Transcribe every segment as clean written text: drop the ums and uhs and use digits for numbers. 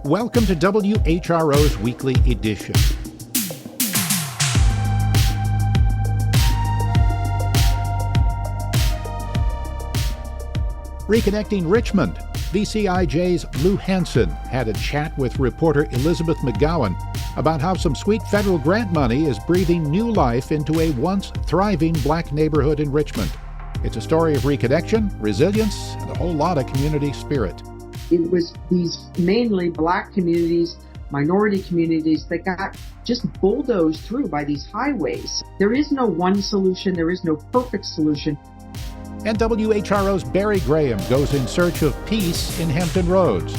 Welcome to WHRO's Weekly Edition. Reconnecting Richmond, VCIJ's Lou Hansen had a chat with reporter Elizabeth McGowan about how some sweet federal grant money is breathing new life into a once thriving black neighborhood in Richmond. It's a story of reconnection, resilience, and a whole lot of community spirit. It was these mainly black communities, minority communities that got just bulldozed through by these highways. There is no one solution. There is no perfect solution. And WHRO's Barry Graham goes in search of peace in Hampton Roads.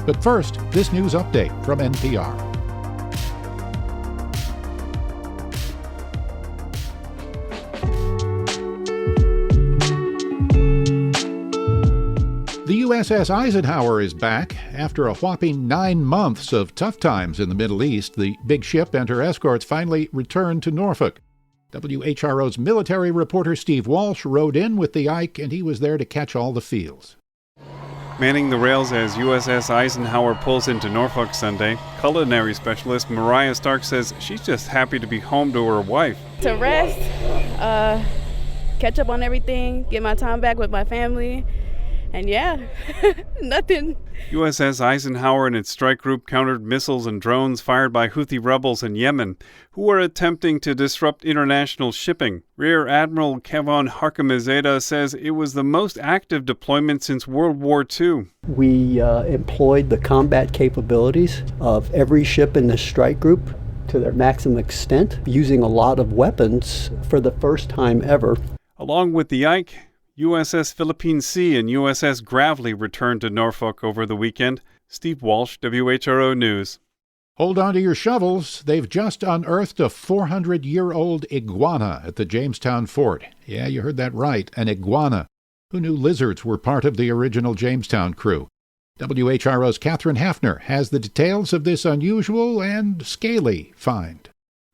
But first, this news update from NPR. The USS Eisenhower is back. After a whopping 9 months of tough times in the Middle East, the big ship and her escorts finally returned to Norfolk. WHRO's military reporter Steve Walsh rode in with the Ike, and he was there to catch all the feels. Manning the rails as USS Eisenhower pulls into Norfolk Sunday, culinary specialist Mariah Stark says she's just happy to be home to her wife. To rest, catch up on everything, get my time back with my family, and yeah, nothing. USS Eisenhower and its strike group countered missiles and drones fired by Houthi rebels in Yemen, who were attempting to disrupt international shipping. Rear Admiral Kevon Harkamizada says it was the most active deployment since World War II. We employed the combat capabilities of every ship in the strike group to their maximum extent, using a lot of weapons for the first time ever. Along with the Ike, USS Philippine Sea and USS Gravely returned to Norfolk over the weekend. Steve Walsh, WHRO News. Hold on to your shovels. They've just unearthed a 400-year-old iguana at the Jamestown fort. Yeah, you heard that right, an iguana. Who knew lizards were part of the original Jamestown crew? WHRO's Catherine Hafner has the details of this unusual and scaly find.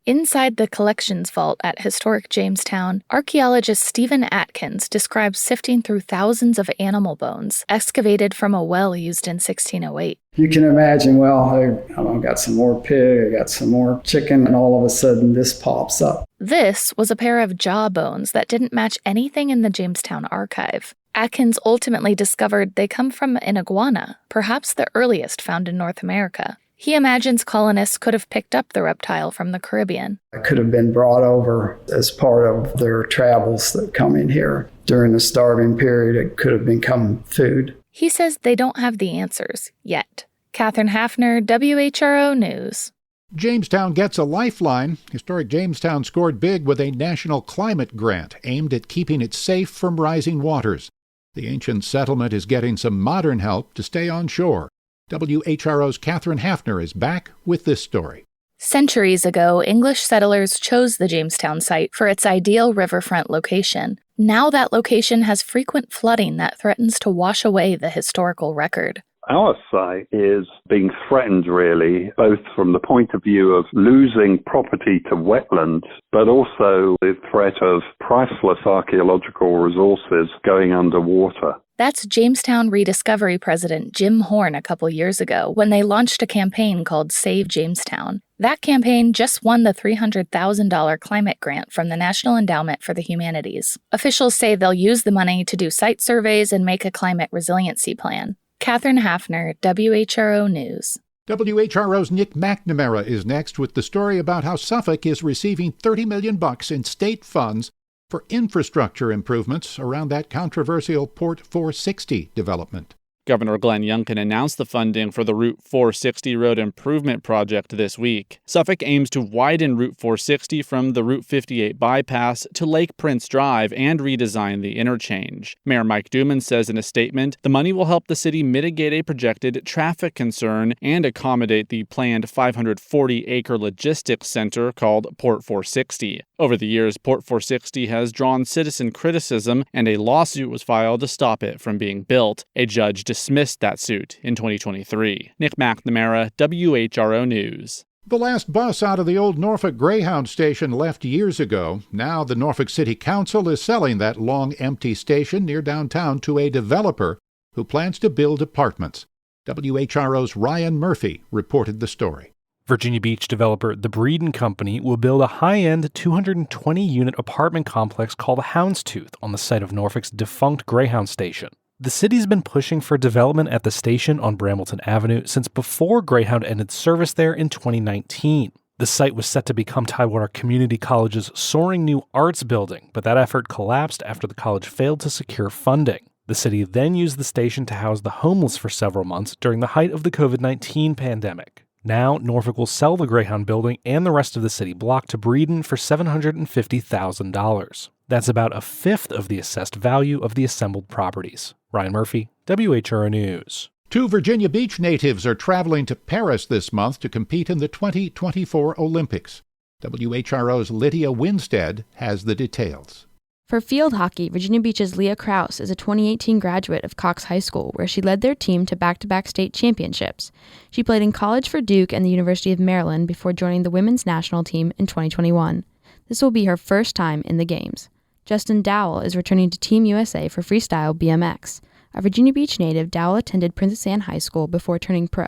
Inside the collections vault at historic Jamestown, archaeologist Stephen Atkins describes sifting through thousands of animal bones excavated from a well used in 1608. You can imagine, I got some more pig, I got some more chicken, and all of a sudden this pops up. This was a pair of jaw bones that didn't match anything in the Jamestown archive. Atkins ultimately discovered they come from an iguana, perhaps the earliest found in North America. He imagines colonists could have picked up the reptile from the Caribbean. It could have been brought over as part of their travels that come in here. During the starving period, it could have become food. He says they don't have the answers yet. Catherine Hafner, WHRO News. Jamestown gets a lifeline. Historic Jamestown scored big with a national climate grant aimed at keeping it safe from rising waters. The ancient settlement is getting some modern help to stay on shore. WHRO's Catherine Hafner is back with this story. Centuries ago, English settlers chose the Jamestown site for its ideal riverfront location. Now that location has frequent flooding that threatens to wash away the historical record. Our site is being threatened, really, both from the point of view of losing property to wetlands, but also the threat of priceless archaeological resources going underwater. That's Jamestown Rediscovery President Jim Horn a couple years ago when they launched a campaign called Save Jamestown. That campaign just won the $300,000 climate grant from the National Endowment for the Humanities. Officials say they'll use the money to do site surveys and make a climate resiliency plan. Catherine Hafner, WHRO News. WHRO's Nick McNamara is next with the story about how Suffolk is receiving $30 million in state funds for infrastructure improvements around that controversial Port 460 development. Governor Glenn Youngkin announced the funding for the Route 460 road improvement project this week. Suffolk aims to widen Route 460 from the Route 58 bypass to Lake Prince Drive and redesign the interchange. Mayor Mike Duman says in a statement, the money will help the city mitigate a projected traffic concern and accommodate the planned 540-acre logistics center called Port 460. Over the years, Port 460 has drawn citizen criticism, and a lawsuit was filed to stop it from being built. A judge dismissed that suit in 2023. Nick McNamara, WHRO News. The last bus out of the old Norfolk Greyhound station left years ago. Now the Norfolk City Council is selling that long empty station near downtown to a developer who plans to build apartments. WHRO's Ryan Murphy reported the story. Virginia Beach developer The Breeden Company will build a high-end 220-unit apartment complex called Houndstooth on the site of Norfolk's defunct Greyhound station. The city's been pushing for development at the station on Brambleton Avenue since before Greyhound ended service there in 2019. The site was set to become Tidewater Community College's soaring new arts building, but that effort collapsed after the college failed to secure funding. The city then used the station to house the homeless for several months during the height of the COVID-19 pandemic. Now, Norfolk will sell the Greyhound building and the rest of the city block to Breeden for $750,000. That's about a fifth of the assessed value of the assembled properties. Ryan Murphy, WHRO News. 2 Virginia Beach natives are traveling to Paris this month to compete in the 2024 Olympics. WHRO's Lydia Winstead has the details. For field hockey, Virginia Beach's Leah Krause is a 2018 graduate of Cox High School, where she led their team to back-to-back state championships. She played in college for Duke and the University of Maryland before joining the women's national team in 2021. This will be her first time in the games. Justin Dowell is returning to Team USA for freestyle BMX. A Virginia Beach native, Dowell attended Princess Anne High School before turning pro.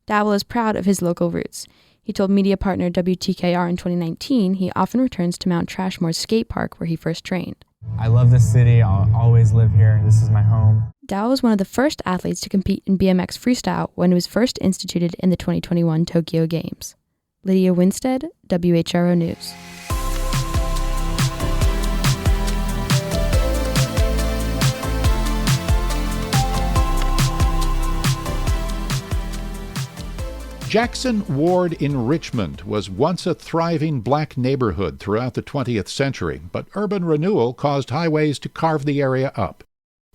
Dowell is proud of his local roots. He told media partner WTKR in 2019 he often returns to Mount Trashmore's skate park where he first trained. I love this city. I'll always live here. This is my home. Dowell was one of the first athletes to compete in BMX freestyle when it was first instituted in the 2021 Tokyo Games. Lydia Winstead, WHRO News. Jackson Ward in Richmond was once a thriving black neighborhood throughout the 20th century, but urban renewal caused highways to carve the area up.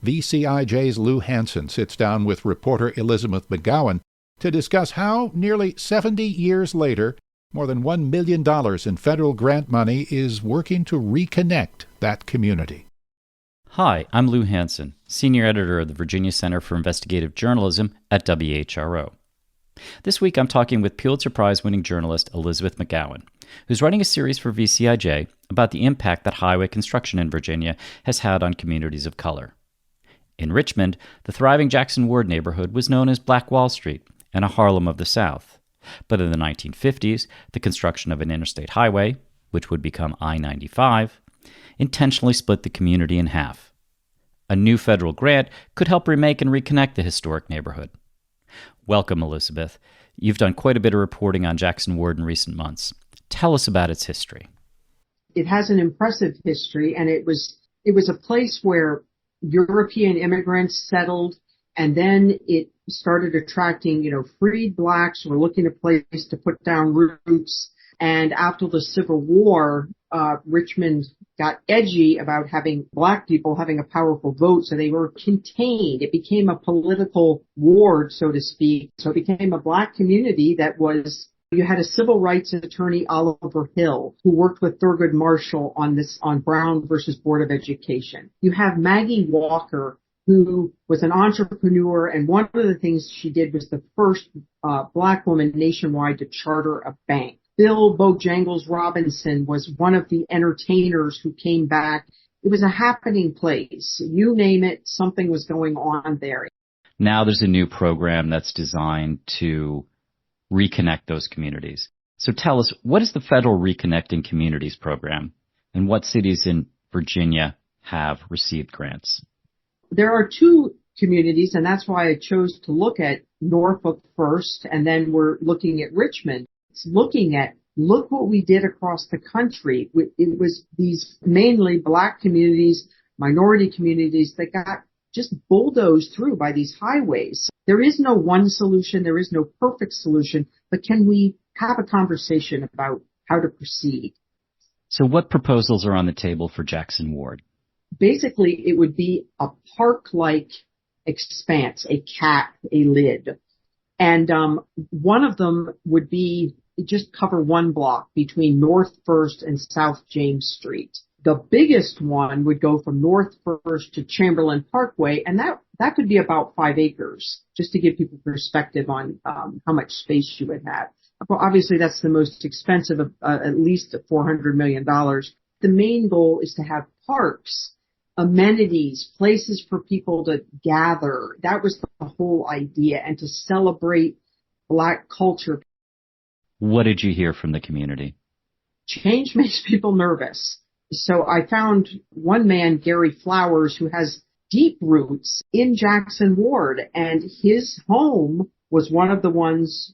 VCIJ's Lou Hansen sits down with reporter Elizabeth McGowan to discuss how, nearly 70 years later, more than $1 million in federal grant money is working to reconnect that community. Hi, I'm Lou Hansen, senior editor of the Virginia Center for Investigative Journalism at WHRO. This week I'm talking with Pulitzer Prize-winning journalist Elizabeth McGowan, who's writing a series for VCIJ about the impact that highway construction in Virginia has had on communities of color. In Richmond, the thriving Jackson Ward neighborhood was known as Black Wall Street and a Harlem of the South. But in the 1950s, the construction of an interstate highway, which would become I-95, intentionally split the community in half. A new federal grant could help remake and reconnect the historic neighborhood. Welcome, Elizabeth. You've done quite a bit of reporting on Jackson Ward in recent months. Tell us about its history. It has an impressive history, and it was a place where European immigrants settled, and then it started attracting, freed blacks who were looking at a place to put down roots. And after the Civil War, Richmond got edgy about having black people having a powerful vote, so they were contained. It became a political ward, so to speak. So it became a black community you had a civil rights attorney, Oliver Hill, who worked with Thurgood Marshall on Brown versus Board of Education. You have Maggie Walker, who was an entrepreneur, and one of the things she did was the first black woman nationwide to charter a bank. Bill Bojangles Robinson was one of the entertainers who came back. It was a happening place. You name it, something was going on there. Now there's a new program that's designed to reconnect those communities. So tell us, what is the Federal Reconnecting Communities Program, and what cities in Virginia have received grants? There are 2 communities, and that's why I chose to look at Norfolk first, and then we're looking at Richmond. It's look what we did across the country. It was these mainly black communities, minority communities that got just bulldozed through by these highways. There is no one solution. There is no perfect solution. But can we have a conversation about how to proceed? So what proposals are on the table for Jackson Ward? Basically, it would be a park-like expanse, a cap, a lid. And one of them would be just cover one block between North 1st and South James Street. The biggest one would go from North 1st to Chamberlain Parkway, and that could be about 5 acres, just to give people perspective on how much space you would have. Well, obviously, that's the most expensive, at least $400 million. The main goal is to have parks amenities, places for people to gather. That was the whole idea, and to celebrate Black culture. What did you hear from the community? Change makes people nervous. So I found one man, Gary Flowers, who has deep roots in Jackson Ward, and his home was one of the ones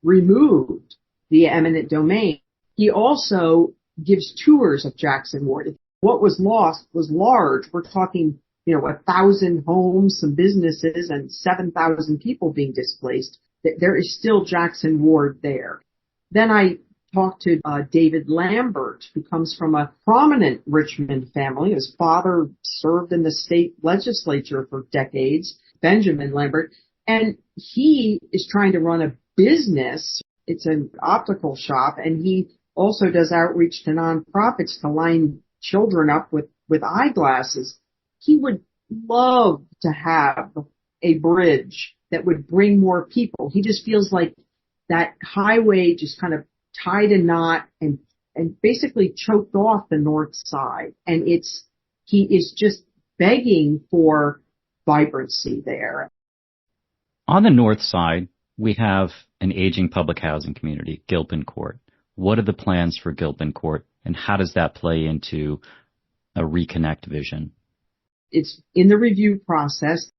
removed via eminent domain. He also gives tours of Jackson Ward. What was lost was large. We're talking, 1,000 homes, some businesses, and 7,000 people being displaced. There is still Jackson Ward there. Then I talked to David Lambert, who comes from a prominent Richmond family. His father served in the state legislature for decades, Benjamin Lambert, and he is trying to run a business. It's an optical shop, and he also does outreach to nonprofits to line children up with eyeglasses. He would love to have a bridge that would bring more people. He just feels like that highway just kind of tied a knot and basically choked off the north side. And he is just begging for vibrancy there. On the north side, we have an aging public housing community, Gilpin Court. What are the plans for Gilpin Court, and how does that play into a reconnect vision? It's in the review process.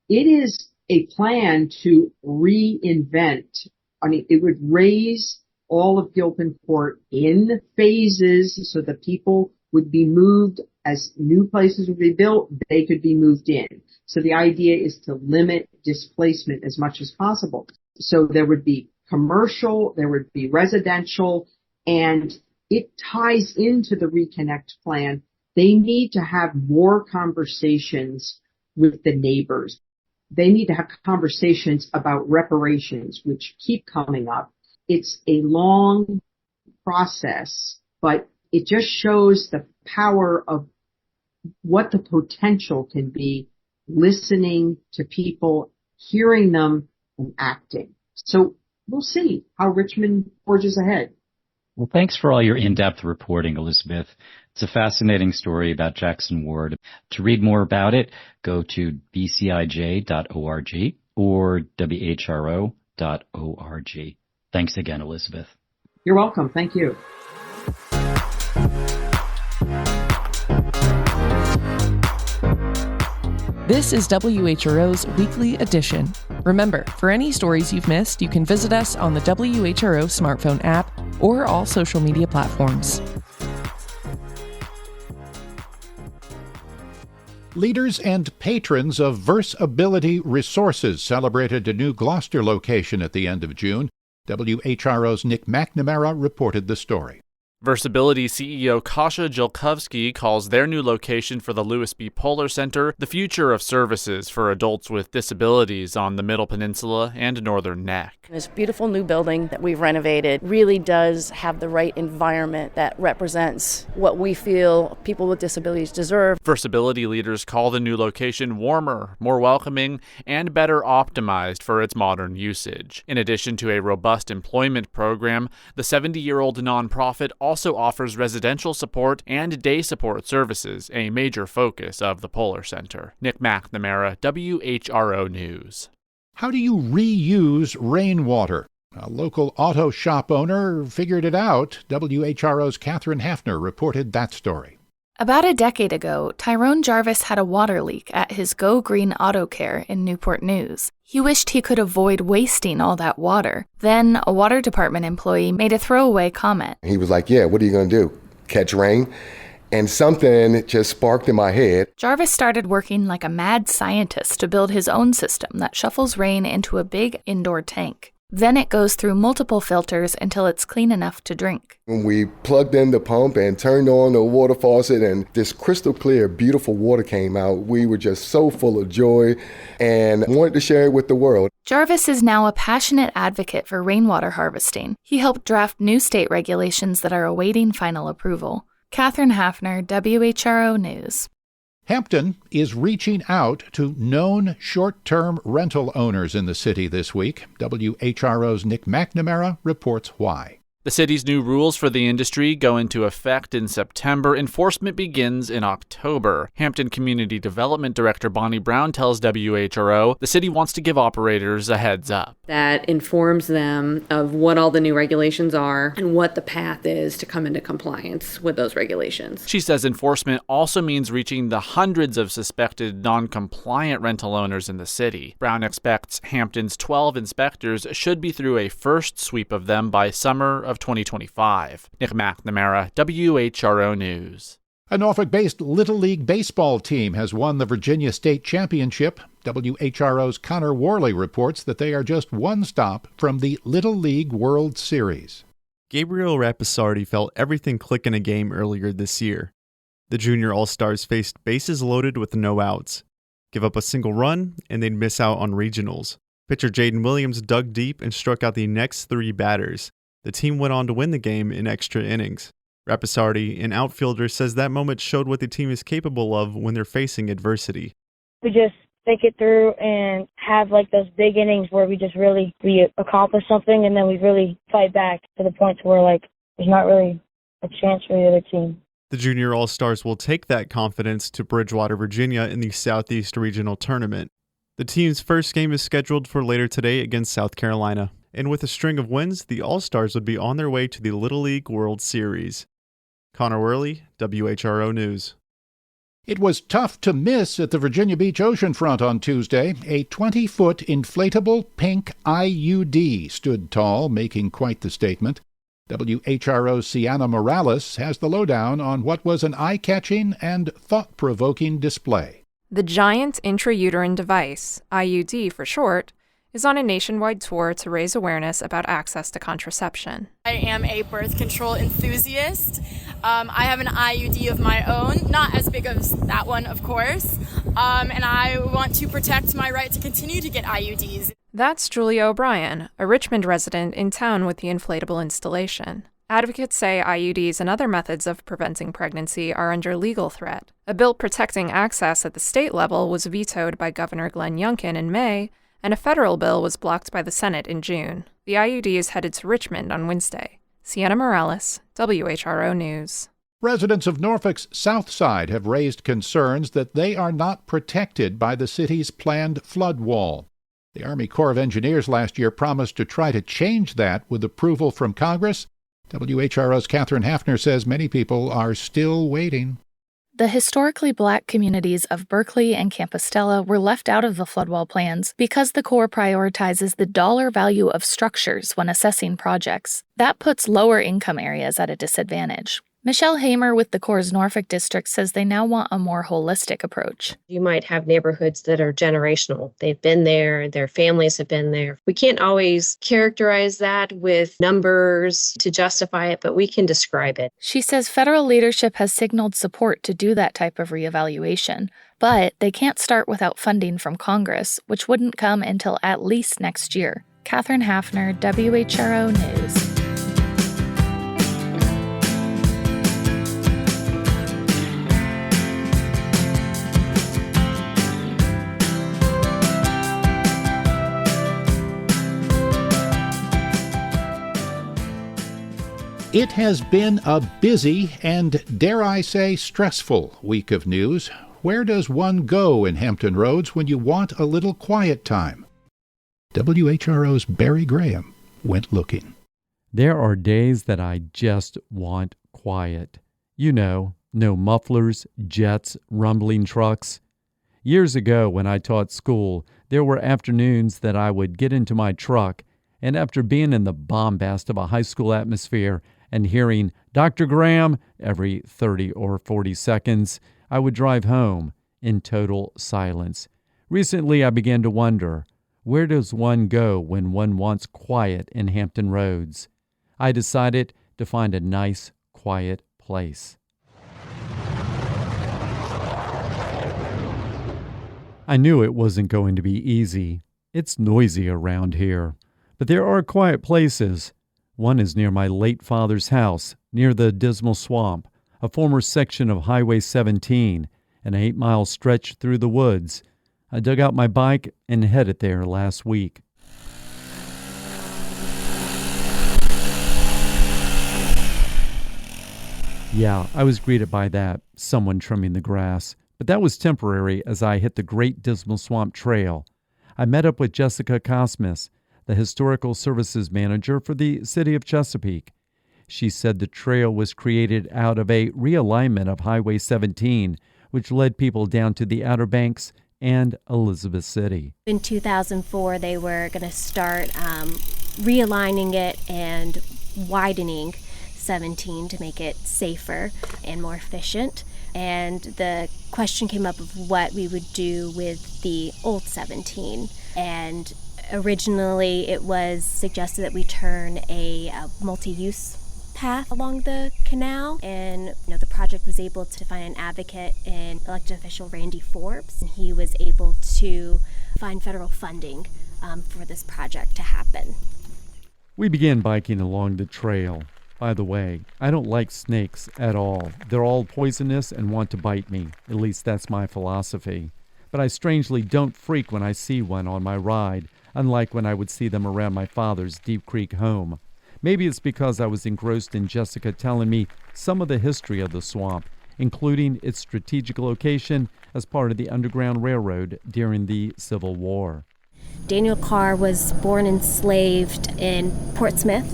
It is a plan to reinvent. It would raise all of Gilpin Court in phases so that people would be moved as new places would be built, they could be moved in. So the idea is to limit displacement as much as possible. So there would be commercial, there would be residential, and it ties into the Reconnect plan. They need to have more conversations with the neighbors. They need to have conversations about reparations, which keep coming up. It's a long process, but it just shows the power of what the potential can be, listening to people, hearing them, and acting. So we'll see how Richmond forges ahead. Well, thanks for all your in-depth reporting, Elizabeth. It's a fascinating story about Jackson Ward. To read more about it, go to vcij.org or WHRO.org. Thanks again, Elizabeth. You're welcome. Thank you. This is WHRO's Weekly Edition. Remember, for any stories you've missed, you can visit us on the WHRO smartphone app or all social media platforms. Leaders and patrons of Versability Resources celebrated a new Gloucester location at the end of June. WHRO's Nick McNamara reported the story. Versability CEO Kasia Jilkovsky calls their new location for the Lewis B. Polar Center the future of services for adults with disabilities on the Middle Peninsula and Northern Neck. This beautiful new building that we've renovated really does have the right environment that represents what we feel people with disabilities deserve. Versability leaders call the new location warmer, more welcoming, and better optimized for its modern usage. In addition to a robust employment program, the 70-year-old nonprofit also offers residential support and day support services, a major focus of the Polar Center. Nick McNamara, WHRO News. How do you reuse rainwater? A local auto shop owner figured it out. WHRO's Catherine Hafner reported that story. About a decade ago, Tyrone Jarvis had a water leak at his Go Green Auto Care in Newport News. He wished he could avoid wasting all that water. Then, a water department employee made a throwaway comment. He was like, yeah, what are you going to do? Catch rain? And something just sparked in my head. Jarvis started working like a mad scientist to build his own system that shuffles rain into a big indoor tank. Then it goes through multiple filters until it's clean enough to drink. When we plugged in the pump and turned on the water faucet and this crystal clear, beautiful water came out, we were just so full of joy and wanted to share it with the world. Jarvis is now a passionate advocate for rainwater harvesting. He helped draft new state regulations that are awaiting final approval. Catherine Hafner, WHRO News. Hampton is reaching out to known short-term rental owners in the city this week. WHRO's Nick McNamara reports why. The city's new rules for the industry go into effect in September. Enforcement begins in October. Hampton Community Development Director Bonnie Brown tells WHRO the city wants to give operators a heads up. That informs them of what all the new regulations are and what the path is to come into compliance with those regulations. She says enforcement also means reaching the hundreds of suspected non-compliant rental owners in the city. Brown expects Hampton's 12 inspectors should be through a first sweep of them by summer of 2025. Nick McNamara, WHRO News. A Norfolk-based Little League baseball team has won the Virginia State Championship. WHRO's Connor Worley reports that they are just one stop from the Little League World Series. Gabriel Rapisardi felt everything click in a game earlier this year. The junior All-Stars faced bases loaded with no outs, give up a single run, and they'd miss out on regionals. Pitcher Jaden Williams dug deep and struck out the next 3 batters. The team went on to win the game in extra innings. Rapisardi, an outfielder, says that moment showed what the team is capable of when they're facing adversity. We just think it through and have like those big innings where we accomplish something and then we really fight back to the point where there's not really a chance for the other team. The Junior All-Stars will take that confidence to Bridgewater, Virginia in the Southeast Regional Tournament. The team's first game is scheduled for later today against South Carolina. And with a string of wins, the All-Stars would be on their way to the Little League World Series. Connor Worley, WHRO News. It was tough to miss at the Virginia Beach oceanfront on Tuesday. A 20-foot inflatable pink IUD stood tall, making quite the statement. WHRO's Sienna Morales has the lowdown on what was an eye-catching and thought-provoking display. The giant intrauterine device, IUD for short, is on a nationwide tour to raise awareness about access to contraception. I am a birth control enthusiast. I have an IUD of my own, not as big as that one, of course, and I want to protect my right to continue to get IUDs. That's Julia O'Brien, a Richmond resident in town with the inflatable installation. Advocates say IUDs and other methods of preventing pregnancy are under legal threat. A bill protecting access at the state level was vetoed by Governor Glenn Youngkin in May, and a federal bill was blocked by the Senate in June. The IUD is headed to Richmond on Wednesday. Sienna Morales, WHRO News. Residents of Norfolk's South Side have raised concerns that they are not protected by the city's planned flood wall. The Army Corps of Engineers last year promised to try to change that with approval from Congress. WHRO's Catherine Hafner says many people are still waiting. The historically black communities of Berkeley and Compostela were left out of the floodwall plans because the Corps prioritizes the dollar value of structures when assessing projects. That puts lower-income areas at a disadvantage. Michelle Hamer with the Corps' Norfolk District says they now want a more holistic approach. You might have neighborhoods that are generational. They've been there, their families have been there. We can't always characterize that with numbers to justify it, but we can describe it. She says federal leadership has signaled support to do that type of reevaluation, but they can't start without funding from Congress, which wouldn't come until at least next year. Catherine Hafner, WHRO News. It has been a busy and, dare I say, stressful week of news. Where does one go in Hampton Roads when you want a little quiet time? WHRO's Barry Graham went looking. There are days that I just want quiet. You know, no mufflers, jets, rumbling trucks. Years ago when I taught school, there were afternoons that I would get into my truck, and after being in the bombast of a high school atmosphere and hearing Dr. Graham every 30 or 40 seconds, I would drive home in total silence. Recently, I began to wonder, where does one go when one wants quiet in Hampton Roads? I decided to find a nice, quiet place. I knew it wasn't going to be easy. It's noisy around here. But there are quiet places. One is near my late father's house, near the Dismal Swamp, a former section of Highway 17, an 8-mile stretch through the woods. I dug out my bike and headed there last week. Yeah, I was greeted by that, someone trimming the grass. But that was temporary as I hit the Great Dismal Swamp Trail. I met up with Jessica Cosmas, the Historical Services Manager for the City of Chesapeake. She said the trail was created out of a realignment of Highway 17, which led people down to the Outer Banks and Elizabeth City. In 2004, they were going to start realigning it and widening 17 to make it safer and more efficient. And the question came up of what we would do with the old 17. And originally it was suggested that we turn a multi-use path along the canal, and the project was able to find an advocate in elected official Randy Forbes, and he was able to find federal funding for this project to happen. We began biking along the trail. By the way, I don't like snakes at all. They're all poisonous and want to bite me. At least that's my philosophy. But I strangely don't freak when I see one on my ride, unlike when I would see them around my father's Deep Creek home. Maybe it's because I was engrossed in Jessica telling me some of the history of the swamp, including its strategic location as part of the Underground Railroad during the Civil War. Daniel Carr was born enslaved in Portsmouth,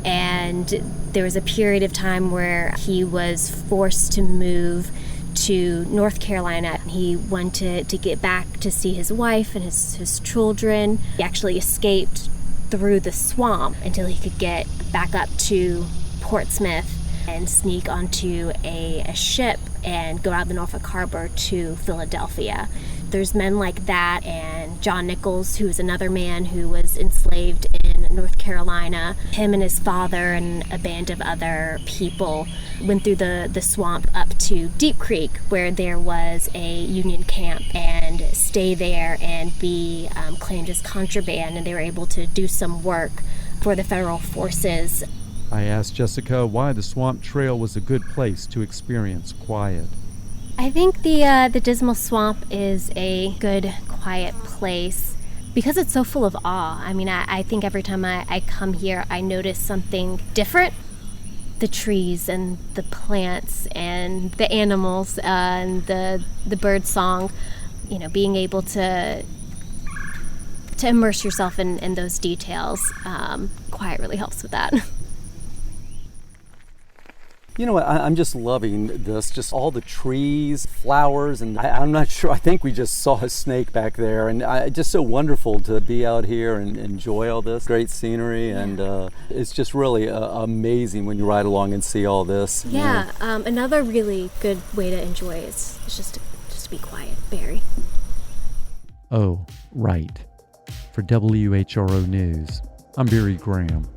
and there was a period of time where he was forced to move to North Carolina. He wanted to get back to see his wife and his children. He actually escaped through the swamp until he could get back up to Portsmouth and sneak onto a ship and go out of the Norfolk Harbor to Philadelphia. There's men like that, and John Nichols, who is another man who was enslaved in North Carolina. Him and his father and a band of other people went through the swamp up to Deep Creek, where there was a Union camp, and stay there and be claimed as contraband, and they were able to do some work for the federal forces. I asked Jessica why the swamp trail was a good place to experience quiet. I think the Dismal Swamp is a good, quiet place because it's so full of awe. I mean, I think every time I come here, I notice something different. The trees and the plants and the animals and the bird song, being able to immerse yourself in those details. Quiet really helps with that. You know what, I'm just loving this, just all the trees, flowers, and I'm not sure, I think we just saw a snake back there, and it's just so wonderful to be out here and enjoy all this great scenery, and it's just really amazing when you ride along and see all this. Yeah, another really good way to enjoy is just to be quiet, Barry. Oh, right. For WHRO News, I'm Barry Graham.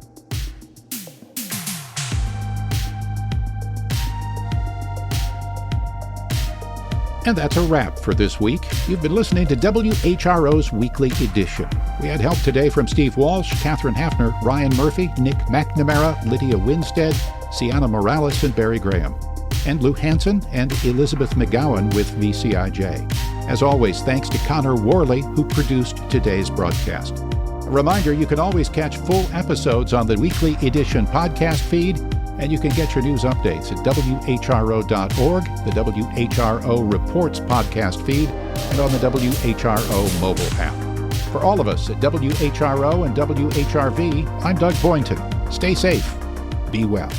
And that's a wrap for this week. You've been listening to WHRO's Weekly Edition. We had help today from Steve Walsh, Catherine Hafner, Ryan Murphy, Nick McNamara, Lydia Winstead, Sienna Morales, and Barry Graham. And Lou Hansen and Elizabeth McGowan with VCIJ. As always, thanks to Connor Worley, who produced today's broadcast. A reminder, you can always catch full episodes on the Weekly Edition podcast feed, and you can get your news updates at WHRO.org, the WHRO Reports podcast feed, and on the WHRO mobile app. For all of us at WHRO and WHRV, I'm Doug Boynton. Stay safe. Be well.